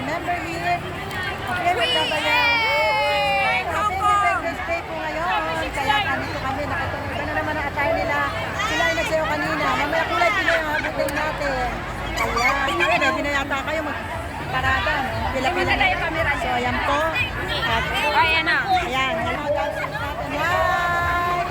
member here. Okay, magkabayan. Happy Independence Day po ngayon. Kaya kami nakatulog. Iba na naman ang attire nila. Sila ay nagsayo kanina. Mamaya kulay Pinoy ang habutin natin. Ayan. Ready na yata kayo magparada. Pila-pila na. So, ayan po. At, ayan. Hello, dancers natin. Hi!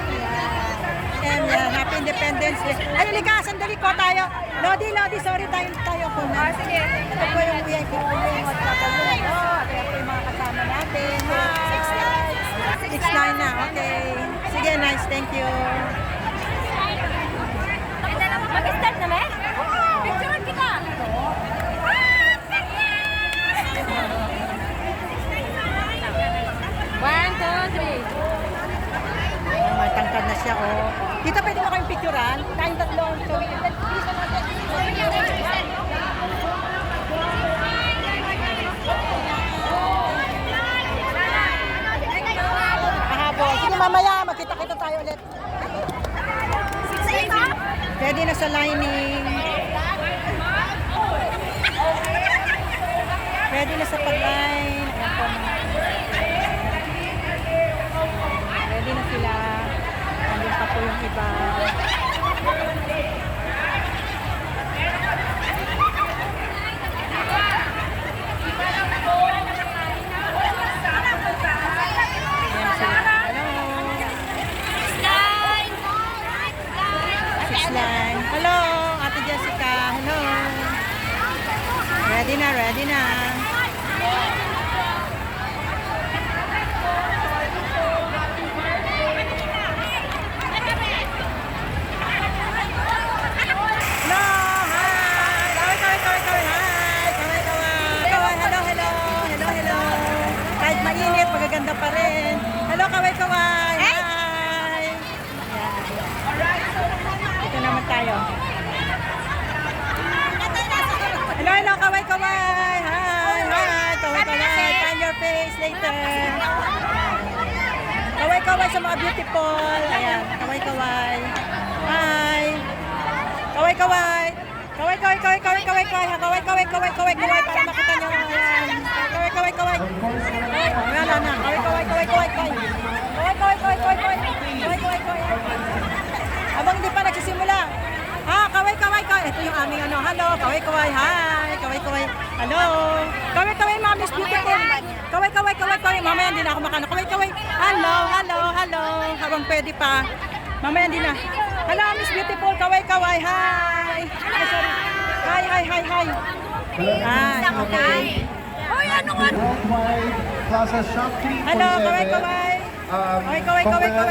Ayan, Happy Independence Day. Ay, halika, sandali ko tayo. Lodi, sorry tayo po na. Sige. Ito po yung VIP po yung magpapalun. At ito po yung mga kasama natin. Hi! 6-9 na, okay. Sige, nice, thank you. Mag-start na, me? Picturean kita! One, two, three. Matangkad na siya, oh. Dito pwede mo kayong picturean. Tayong tatlo. So, bilisan natin. Kahabol. Sige, mamaya. Magkita-kita tayo ulit. Pwede na sa lining. Pwede na sa pag-line. Ayan po mga. Ready na sila. Andun pa po yung iba. Ayan sila. Hello. Six-line. Hello, Ate Jessica. Hello. Ready na. Mainit, magaganda pa rin. Hello, kaway-kaway. Hi! Ito naman tayo. Hello, kaway-kaway. Hi! Kaway-kaway. Find your face later. Kaway-kaway sa mga beautiful. Ayan, kaway-kaway. Hi! Kaway-kaway. Kaway-kaway. Kaway-kaway. Para makita nyo. Ayan. Kaway-kaway. Wala na. Kaway. Habang hindi pa nagsisimula. Kaway. Ito yung aming ano. Hello, kaway. Hi, kaway. Hello. Kaway, mga Miss Beautiful. Kaway. Mamaya hindi na ako makano. Kaway. Hello. Habang pwede pa. Mamaya hindi na. Hello, Miss Beautiful. Kaway. Hi. Ay, sorry. Hi. Hi, okay. Hello, kaway.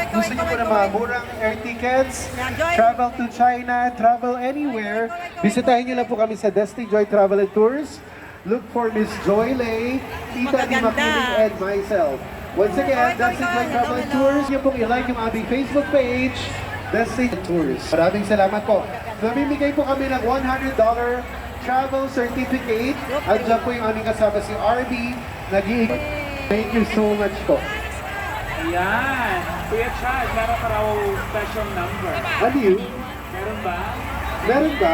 Gusto niyo po na mga murang air tickets, travel to China, travel anywhere, bisitahin niyo lang po kami sa Destiny Joy Travel and Tours. Look for Miss Joy Lay, Tita Di Makiling, and myself. Once again, Destiny Joy Travel and Tours. Niyo pong i-like yung aming Facebook page, Destiny Tours. Maraming salamat po. Namimigay po kami ng $100 travel certificate. Andiyan po yung aming kasama si RB. Thank you so much po. Ayan. Kuya Chad, meron ka raw special number. Ano yun? Meron ba? Meron ba?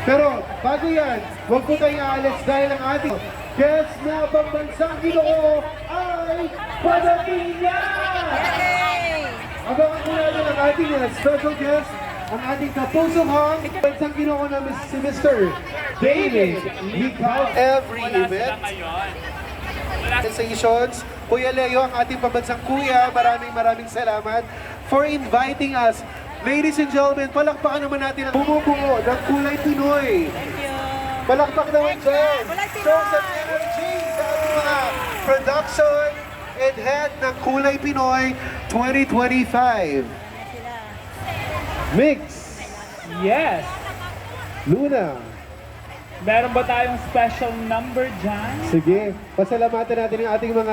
Pero bago yan, huwag po tayong aalis dahil ang ating guest na pambansang Ginoo ay padating na! Abangan po natin ang ating special guest, ang ating kapusong hang, pambansang Ginoo na si Mr. David Licao. Every event, sensations, Kuya Leo, ang ating pambansang kuya, maraming salamat for inviting us. Ladies and gentlemen, palakpakan naman natin ang bumubuo ng Kulay Pinoy. Thank you. Palakpak naman dyan. Kulay Pinoy! Show some energy sa ating mga production and head ng Kulay Pinoy 2025. Mix, Yes. Luna. Meron ba tayong special number dyan? Sige, pasalamatan natin ang ating mga